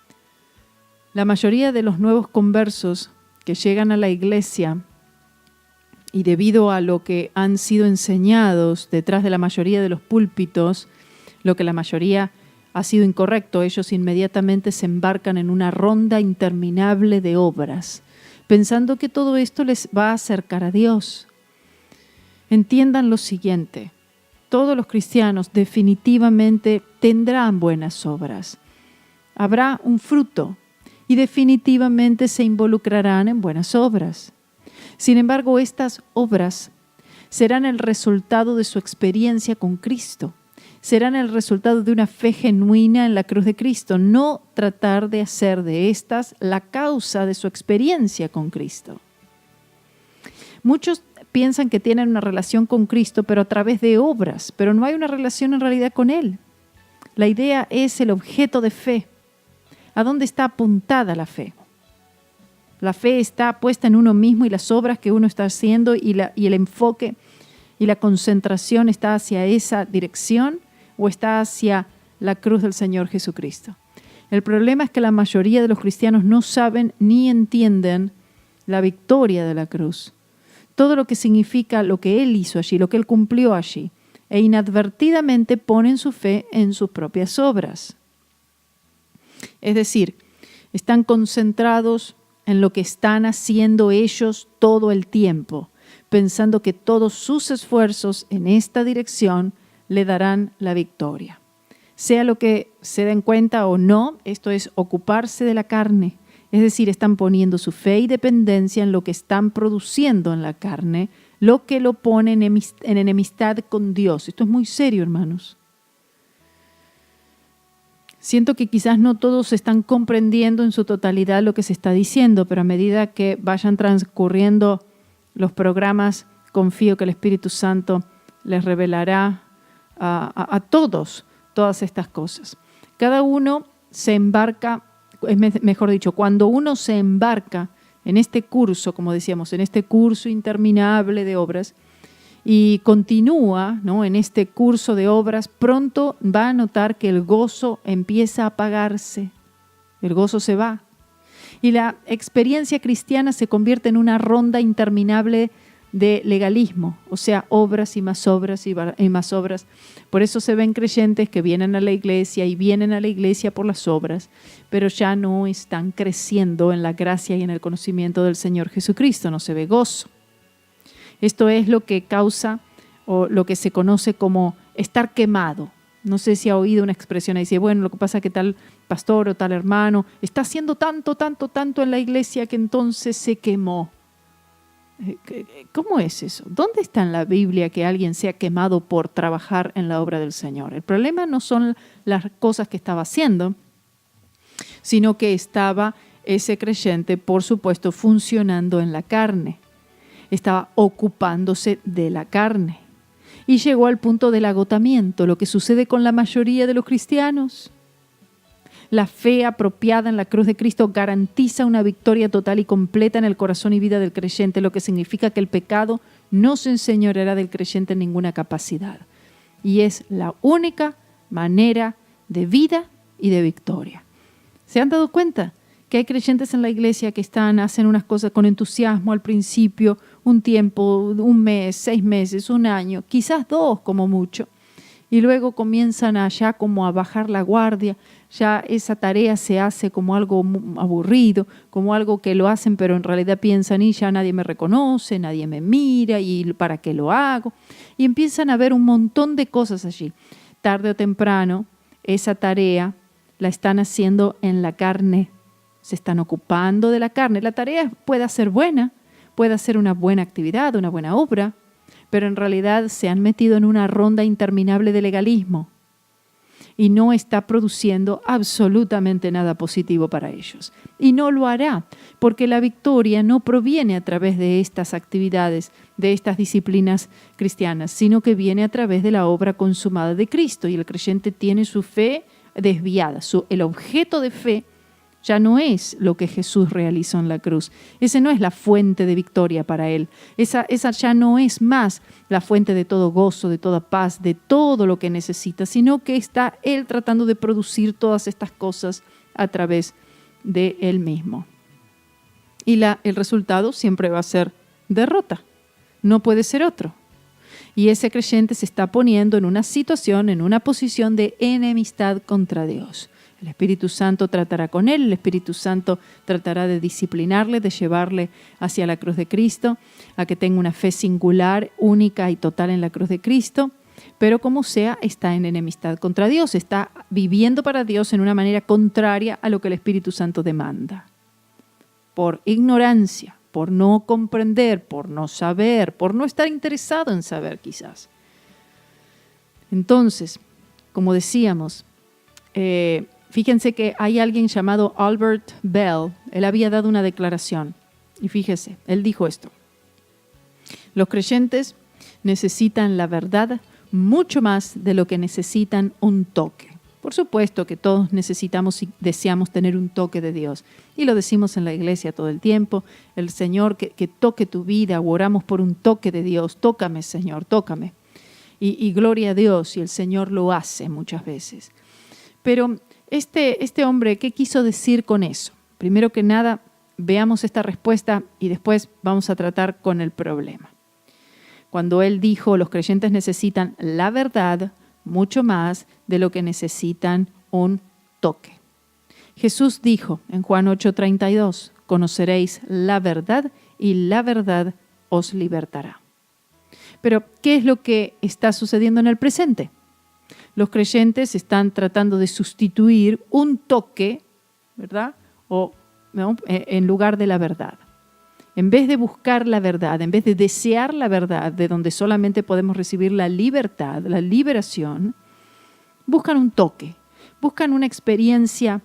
La mayoría de los nuevos conversos que llegan a la iglesia y debido a lo que han sido enseñados detrás de la mayoría de los púlpitos, lo que la mayoría ha sido incorrecto, ellos inmediatamente se embarcan en una ronda interminable de obras, pensando que todo esto les va a acercar a Dios. Entiendan lo siguiente, todos los cristianos definitivamente tendrán buenas obras. Habrá un fruto y definitivamente se involucrarán en buenas obras. Sin embargo, estas obras serán el resultado de su experiencia con Cristo. Serán el resultado de una fe genuina en la cruz de Cristo, no tratar de hacer de estas la causa de su experiencia con Cristo. Muchos piensan que tienen una relación con Cristo, pero a través de obras, pero no hay una relación en realidad con Él. La idea es el objeto de fe. ¿A dónde está apuntada la fe? La fe está puesta en uno mismo y las obras que uno está haciendo y el enfoque y la concentración está hacia esa dirección o está hacia la cruz del Señor Jesucristo. El problema es que la mayoría de los cristianos no saben ni entienden la victoria de la cruz. Todo lo que significa lo que Él hizo allí, lo que Él cumplió allí, e inadvertidamente ponen su fe en sus propias obras. Es decir, están concentrados en lo que están haciendo ellos todo el tiempo, pensando que todos sus esfuerzos en esta dirección le darán la victoria. Sea lo que se den cuenta o no, esto es ocuparse de la carne. Es decir, están poniendo su fe y dependencia en lo que están produciendo en la carne, lo que lo pone en enemistad con Dios. Esto es muy serio, hermanos. Siento que quizás no todos están comprendiendo en su totalidad lo que se está diciendo, pero a medida que vayan transcurriendo los programas, confío que el Espíritu Santo les revelará a todos todas estas cosas. Cada uno se embarca, mejor dicho, cuando uno se embarca en este curso, como decíamos, en este curso interminable de obras, y continúa, ¿no?, en este curso de obras, pronto va a notar que el gozo empieza a apagarse, el gozo se va. Y la experiencia cristiana se convierte en una ronda interminable de legalismo, o sea, obras y más obras y más obras. Por eso se ven creyentes que vienen a la iglesia y vienen a la iglesia por las obras, pero ya no están creciendo en la gracia y en el conocimiento del Señor Jesucristo, no se ve gozo. Esto es lo que causa o lo que se conoce como estar quemado. No sé si ha oído una expresión ahí, dice, bueno, lo que pasa es que tal pastor o tal hermano está haciendo tanto en la iglesia que entonces se quemó. ¿Cómo es eso? ¿Dónde está en la Biblia que alguien sea quemado por trabajar en la obra del Señor? El problema no son las cosas que estaba haciendo, sino que estaba ese creyente, por supuesto, funcionando en la carne. Estaba ocupándose de la carne. Y llegó al punto del agotamiento, lo que sucede con la mayoría de los cristianos. La fe apropiada en la cruz de Cristo garantiza una victoria total y completa en el corazón y vida del creyente, lo que significa que el pecado no se enseñoreará del creyente en ninguna capacidad. Y es la única manera de vida y de victoria. ¿Se han dado cuenta que hay creyentes en la iglesia que hacen unas cosas con entusiasmo al principio, un tiempo, un mes, 6 meses, un año, quizás 2 como mucho, y luego comienzan ya como a bajar la guardia, ya esa tarea se hace como algo aburrido, como algo que lo hacen pero en realidad piensan, y ya nadie me reconoce, nadie me mira, y ¿para qué lo hago? Y empiezan a ver un montón de cosas allí. Tarde o temprano, esa tarea la están haciendo en la carne, se están ocupando de la carne. La tarea puede ser buena, puede ser una buena actividad, una buena obra, pero en realidad se han metido en una ronda interminable de legalismo y no está produciendo absolutamente nada positivo para ellos. Y no lo hará, porque la victoria no proviene a través de estas actividades, de estas disciplinas cristianas, sino que viene a través de la obra consumada de Cristo, y el creyente tiene su fe desviada. El objeto de fe ya no es lo que Jesús realizó en la cruz. Ese no es la fuente de victoria para él. Esa ya no es más la fuente de todo gozo, de toda paz, de todo lo que necesita, sino que está él tratando de producir todas estas cosas a través de él mismo. Y el resultado siempre va a ser derrota. No puede ser otro. Y ese creyente se está poniendo en una situación, en una posición de enemistad contra Dios. El Espíritu Santo tratará con él, el Espíritu Santo tratará de disciplinarle, de llevarle hacia la cruz de Cristo, a que tenga una fe singular, única y total en la cruz de Cristo, pero como sea, está en enemistad contra Dios, está viviendo para Dios en una manera contraria a lo que el Espíritu Santo demanda. Por ignorancia, por no comprender, por no saber, por no estar interesado en saber quizás. Entonces, como decíamos, fíjense que hay alguien llamado Albert Bell. Él había dado una declaración. Y fíjese, él dijo esto: los creyentes necesitan la verdad mucho más de lo que necesitan un toque. Por supuesto que todos necesitamos y deseamos tener un toque de Dios. Y lo decimos en la iglesia todo el tiempo. El Señor que toque tu vida, o oramos por un toque de Dios. Tócame, Señor, tócame. Y gloria a Dios, y el Señor lo hace muchas veces. Pero este hombre, ¿qué quiso decir con eso? Primero que nada, veamos esta respuesta y después vamos a tratar con el problema. Cuando él dijo, los creyentes necesitan la verdad mucho más de lo que necesitan un toque. Jesús dijo en Juan 8:32, conoceréis la verdad y la verdad os libertará. Pero, ¿qué es lo que está sucediendo en el presente? Los creyentes están tratando de sustituir un toque, ¿verdad? ¿no? En lugar de la verdad. En vez de buscar la verdad, en vez de desear la verdad, de donde solamente podemos recibir la libertad, la liberación, buscan un toque, buscan una experiencia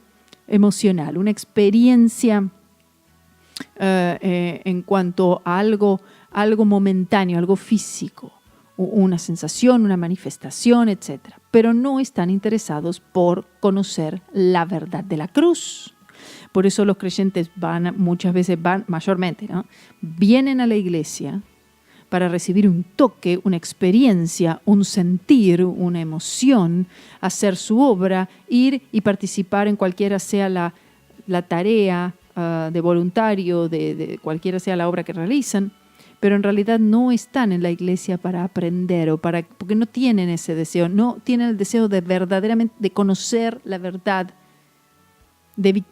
emocional, una experiencia en cuanto a algo momentáneo, algo físico, una sensación, una manifestación, etc. Pero no están interesados por conocer la verdad de la cruz. Por eso los creyentes mayormente, ¿no? Vienen a la iglesia para recibir un toque, una experiencia, un sentir, una emoción, hacer su obra, ir y participar en cualquiera sea la tarea de voluntario, de cualquiera sea la obra que realizan, pero en realidad no están en la iglesia para aprender porque no tienen ese deseo, no tienen el deseo de verdaderamente de conocer la verdad,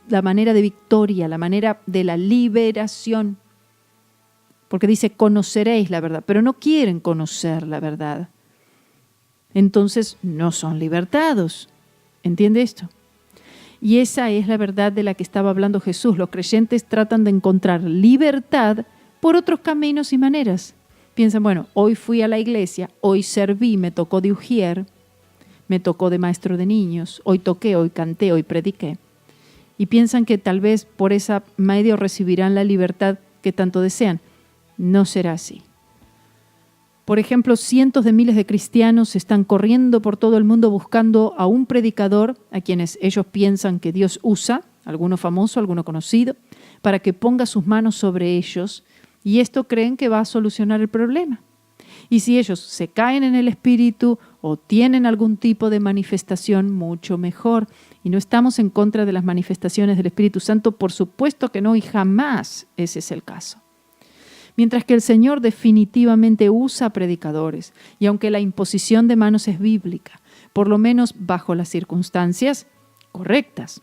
la manera de victoria, la manera de la liberación. Porque dice, conoceréis la verdad, pero no quieren conocer la verdad. Entonces no son libertados. ¿Entiende esto? Y esa es la verdad de la que estaba hablando Jesús. Los creyentes tratan de encontrar libertad por otros caminos y maneras. Piensan, bueno, hoy fui a la iglesia, hoy serví, me tocó de ujier, me tocó de maestro de niños, hoy toqué, hoy canté, hoy prediqué. Y piensan que tal vez por ese medio recibirán la libertad que tanto desean. No será así. Por ejemplo, cientos de miles de cristianos están corriendo por todo el mundo buscando a un predicador a quienes ellos piensan que Dios usa, alguno famoso, alguno conocido, para que ponga sus manos sobre ellos, y esto creen que va a solucionar el problema. Y si ellos se caen en el espíritu o tienen algún tipo de manifestación, mucho mejor. Y no estamos en contra de las manifestaciones del Espíritu Santo, por supuesto que no, y jamás ese es el caso. Mientras que el Señor definitivamente usa predicadores, y aunque la imposición de manos es bíblica, por lo menos bajo las circunstancias correctas,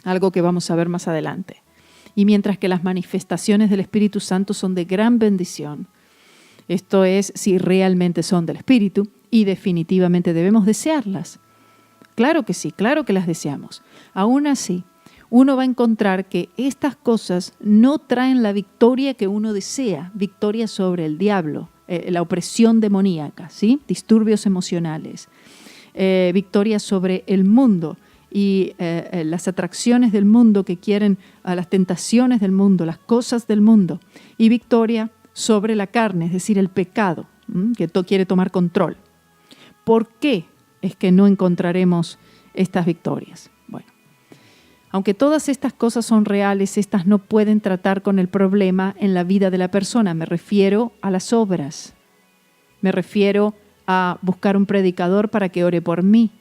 algo que vamos a ver más adelante. Y mientras que las manifestaciones del Espíritu Santo son de gran bendición, esto es, si realmente son del Espíritu, y definitivamente debemos desearlas. Claro que sí, claro que las deseamos. Aún así, uno va a encontrar que estas cosas no traen la victoria que uno desea, victoria sobre el diablo, la opresión demoníaca, ¿sí? Disturbios emocionales, victoria sobre el mundo y las atracciones del mundo que quieren, las tentaciones del mundo, las cosas del mundo, y victoria sobre la carne, es decir, el pecado, que quiere tomar control. ¿Por qué es que no encontraremos estas victorias? Bueno, aunque todas estas cosas son reales, estas no pueden tratar con el problema en la vida de la persona. Me refiero a las obras. Me refiero a buscar un predicador para que ore por mí,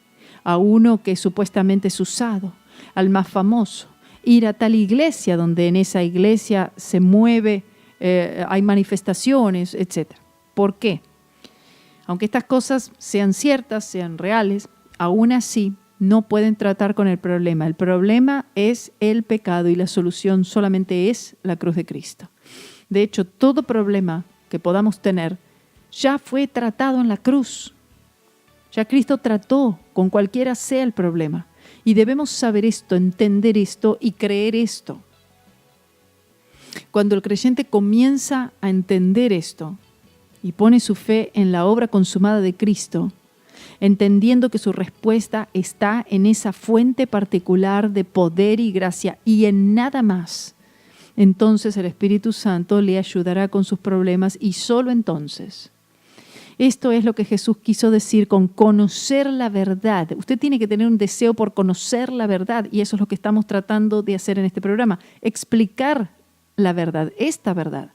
a uno que supuestamente es usado, al más famoso, ir a tal iglesia donde en esa iglesia se mueve, hay manifestaciones, etc. ¿Por qué? Aunque estas cosas sean ciertas, sean reales, aún así no pueden tratar con el problema. El problema es el pecado y la solución solamente es la cruz de Cristo. De hecho, todo problema que podamos tener ya fue tratado en la cruz. Ya Cristo trató con cualquiera sea el problema. Y debemos saber esto, entender esto y creer esto. Cuando el creyente comienza a entender esto y pone su fe en la obra consumada de Cristo, entendiendo que su respuesta está en esa fuente particular de poder y gracia y en nada más, entonces el Espíritu Santo le ayudará con sus problemas y solo entonces. Esto es lo que Jesús quiso decir con conocer la verdad. Usted tiene que tener un deseo por conocer la verdad y eso es lo que estamos tratando de hacer en este programa, explicar la verdad, esta verdad.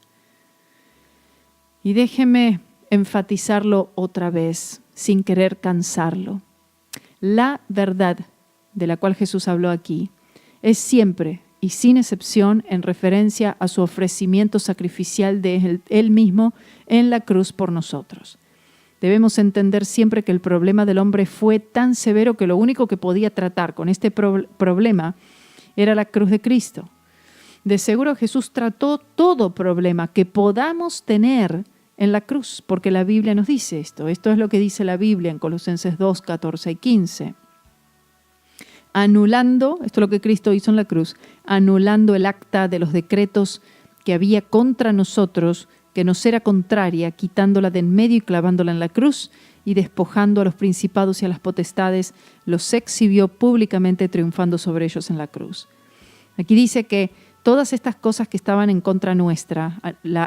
Y déjeme enfatizarlo otra vez, sin querer cansarlo. La verdad de la cual Jesús habló aquí es siempre y sin excepción en referencia a su ofrecimiento sacrificial de Él mismo en la cruz por nosotros. Debemos entender siempre que el problema del hombre fue tan severo que lo único que podía tratar con este problema era la cruz de Cristo. De seguro Jesús trató todo problema que podamos tener en la cruz, porque la Biblia nos dice esto. Esto es lo que dice la Biblia en Colosenses 2, 14 y 15. Anulando, esto es lo que Cristo hizo en la cruz, anulando el acta de los decretos que había contra nosotros, que nos era contraria, quitándola de en medio y clavándola en la cruz, y despojando a los principados y a las potestades, los exhibió públicamente, triunfando sobre ellos en la cruz. Aquí dice que todas estas cosas que estaban en contra nuestra,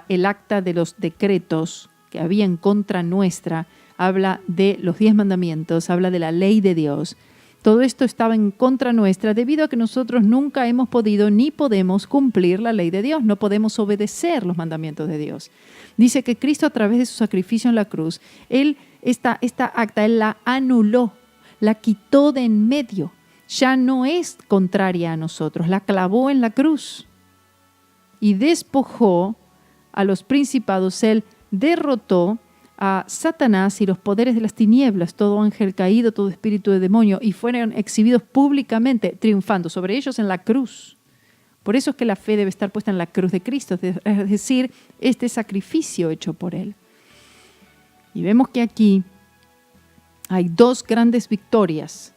el acta de los decretos que había en contra nuestra, habla de los 10 mandamientos, habla de la ley de Dios. Todo esto estaba en contra nuestra debido a que nosotros nunca hemos podido ni podemos cumplir la ley de Dios, no podemos obedecer los mandamientos de Dios. Dice que Cristo, a través de su sacrificio en la cruz, esta acta, Él la anuló, la quitó de en medio. Ya no es contraria a nosotros, la clavó en la cruz y despojó a los principados. Él derrotó a Satanás y los poderes de las tinieblas, todo ángel caído, todo espíritu de demonio, y fueron exhibidos públicamente, triunfando sobre ellos en la cruz. Por eso es que la fe debe estar puesta en la cruz de Cristo, es decir, este sacrificio hecho por Él. Y vemos que aquí hay 2 grandes victorias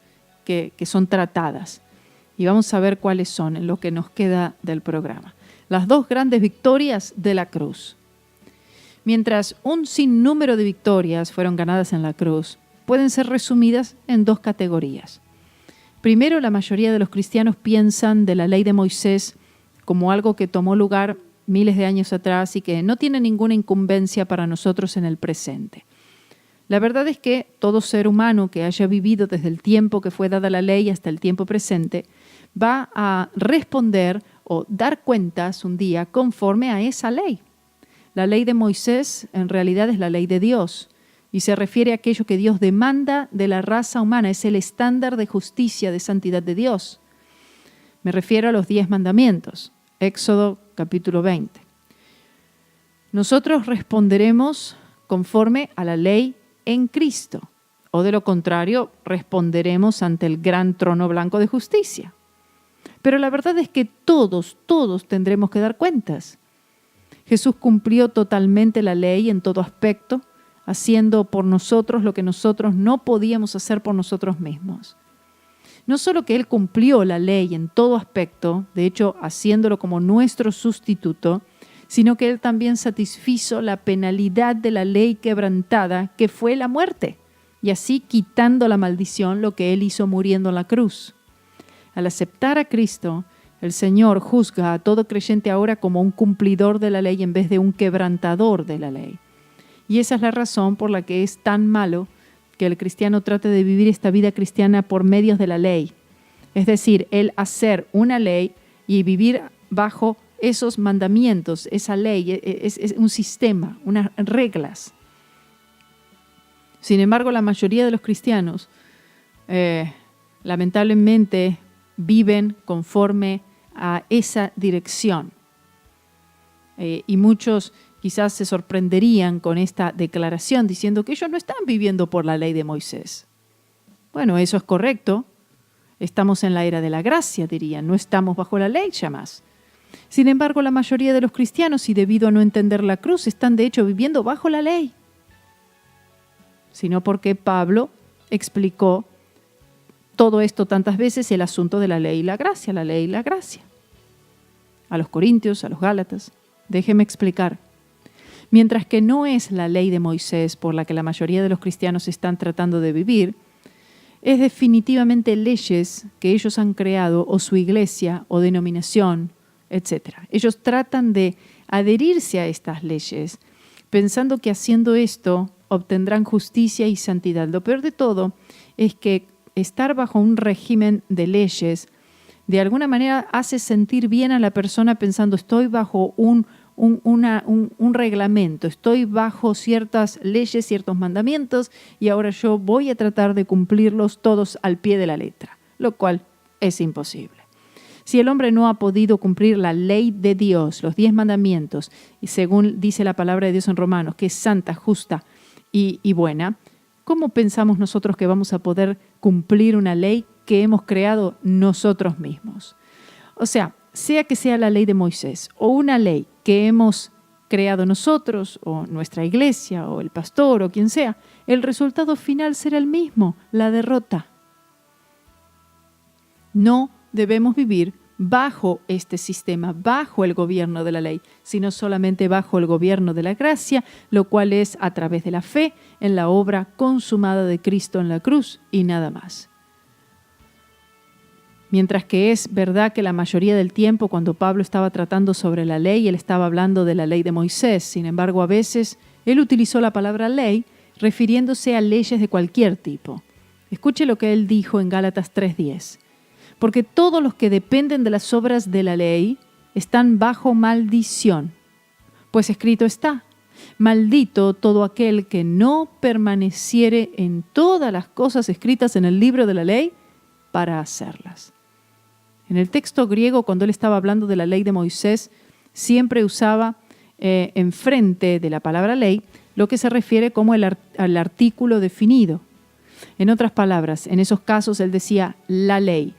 que son tratadas. Y vamos a ver cuáles son en lo que nos queda del programa. Las 2 grandes victorias de la cruz. Mientras un sinnúmero de victorias fueron ganadas en la cruz, pueden ser resumidas en 2 categorías. Primero, la mayoría de los cristianos piensan de la ley de Moisés como algo que tomó lugar miles de años atrás y que no tiene ninguna incumbencia para nosotros en el presente. La verdad es que todo ser humano que haya vivido desde el tiempo que fue dada la ley hasta el tiempo presente va a responder o dar cuentas un día conforme a esa ley. La ley de Moisés en realidad es la ley de Dios y se refiere a aquello que Dios demanda de la raza humana, es el estándar de justicia, de santidad de Dios. Me refiero a los 10 mandamientos, Éxodo capítulo 20. Nosotros responderemos conforme a la ley en Cristo, o de lo contrario, responderemos ante el gran trono blanco de justicia. Pero la verdad es que todos tendremos que dar cuentas. Jesús cumplió totalmente la ley en todo aspecto, haciendo por nosotros lo que nosotros no podíamos hacer por nosotros mismos. No solo que Él cumplió la ley en todo aspecto, de hecho, haciéndolo como nuestro sustituto, sino que Él también satisfizo la penalidad de la ley quebrantada, que fue la muerte, y así quitando la maldición, lo que Él hizo muriendo en la cruz. Al aceptar a Cristo, el Señor juzga a todo creyente ahora como un cumplidor de la ley en vez de un quebrantador de la ley. Y esa es la razón por la que es tan malo que el cristiano trate de vivir esta vida cristiana por medios de la ley. Es decir, el hacer una ley y vivir bajo esos mandamientos, esa ley, es un sistema, unas reglas. Sin embargo, la mayoría de los cristianos lamentablemente viven conforme a esa dirección. Y muchos quizás se sorprenderían con esta declaración diciendo que ellos no están viviendo por la ley de Moisés. Bueno, eso es correcto. Estamos en la era de la gracia, dirían. No estamos bajo la ley ya más. Sin embargo, la mayoría de los cristianos, y debido a no entender la cruz, están de hecho viviendo bajo la ley. Sino porque Pablo explicó todo esto tantas veces, el asunto de la ley y la gracia, la ley y la gracia. A los corintios, a los gálatas. Déjeme explicar. Mientras que no es la ley de Moisés por la que la mayoría de los cristianos están tratando de vivir, es definitivamente leyes que ellos han creado, o su iglesia, o denominación, etc. Ellos tratan de adherirse a estas leyes, pensando que haciendo esto obtendrán justicia y santidad. Lo peor de todo es que estar bajo un régimen de leyes de alguna manera hace sentir bien a la persona pensando estoy bajo un reglamento, estoy bajo ciertas leyes, ciertos mandamientos y ahora yo voy a tratar de cumplirlos todos al pie de la letra, lo cual es imposible. Si el hombre no ha podido cumplir la ley de Dios, los 10 mandamientos, y según dice la palabra de Dios en Romanos, que es santa, justa y buena, ¿cómo pensamos nosotros que vamos a poder cumplir una ley que hemos creado nosotros mismos? O sea que sea la ley de Moisés o una ley que hemos creado nosotros, o nuestra iglesia, o el pastor, o quien sea, el resultado final será el mismo, la derrota. No debemos vivir bajo este sistema, bajo el gobierno de la ley, sino solamente bajo el gobierno de la gracia, lo cual es a través de la fe en la obra consumada de Cristo en la cruz y nada más. Mientras que es verdad que la mayoría del tiempo, cuando Pablo estaba tratando sobre la ley, él estaba hablando de la ley de Moisés. Sin embargo, a veces él utilizó la palabra ley refiriéndose a leyes de cualquier tipo. Escuche lo que él dijo en Gálatas 3:10. Porque todos los que dependen de las obras de la ley están bajo maldición. Pues escrito está, maldito todo aquel que no permaneciere en todas las cosas escritas en el libro de la ley para hacerlas. En el texto griego, cuando él estaba hablando de la ley de Moisés, siempre usaba enfrente de la palabra ley lo que se refiere como al artículo definido. En otras palabras, en esos casos él decía la ley.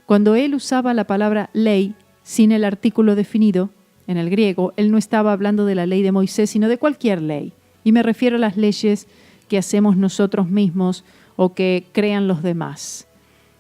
Cuando él usaba la palabra ley sin el artículo definido, en el griego, él no estaba hablando de la ley de Moisés, sino de cualquier ley. Y me refiero a las leyes que hacemos nosotros mismos o que crean los demás.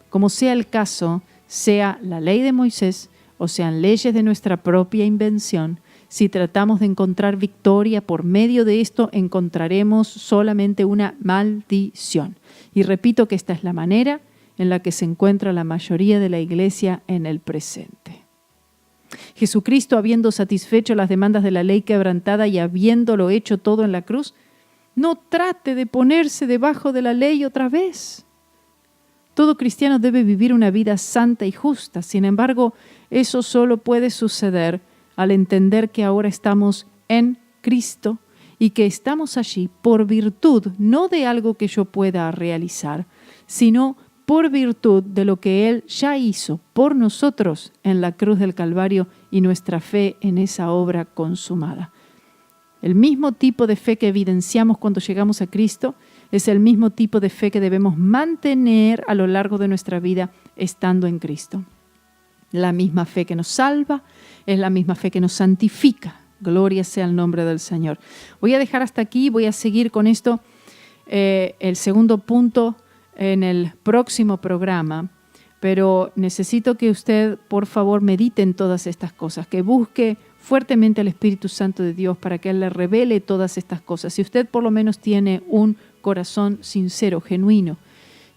Como sea el caso, sea la ley de Moisés o sean leyes de nuestra propia invención, si tratamos de encontrar victoria por medio de esto, encontraremos solamente una maldición. Y repito que esta es la manera en la que se encuentra la mayoría de la iglesia en el presente. Jesucristo, habiendo satisfecho las demandas de la ley quebrantada y habiéndolo hecho todo en la cruz, no trate de ponerse debajo de la ley otra vez. Todo cristiano debe vivir una vida santa y justa. Sin embargo, eso solo puede suceder al entender que ahora estamos en Cristo y que estamos allí por virtud, no de algo que yo pueda realizar, sino por virtud de lo que Él ya hizo por nosotros en la cruz del Calvario y nuestra fe en esa obra consumada. El mismo tipo de fe que evidenciamos cuando llegamos a Cristo es el mismo tipo de fe que debemos mantener a lo largo de nuestra vida estando en Cristo. La misma fe que nos salva es la misma fe que nos santifica. Gloria sea el nombre del Señor. Voy a dejar hasta aquí, voy a seguir con esto, el segundo punto en el próximo programa, pero necesito que usted, por favor, medite en todas estas cosas, que busque fuertemente al Espíritu Santo de Dios para que Él le revele todas estas cosas. Si usted por lo menos tiene un corazón sincero, genuino,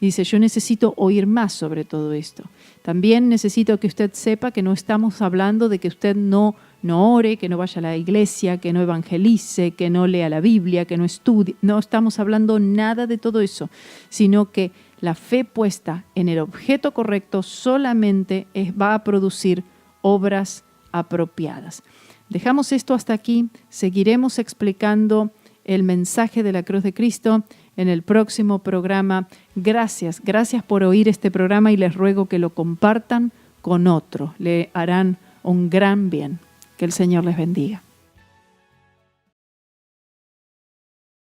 y dice, yo necesito oír más sobre todo esto. También necesito que usted sepa que no estamos hablando de que usted no ore, que no vaya a la iglesia, que no evangelice, que no lea la Biblia, que no estudie. No estamos hablando nada de todo eso, sino que la fe puesta en el objeto correcto solamente va a producir obras apropiadas. Dejamos esto hasta aquí, seguiremos explicando el mensaje de la cruz de Cristo en el próximo programa. Gracias por oír este programa y les ruego que lo compartan con otro. Le harán un gran bien. Que el Señor les bendiga.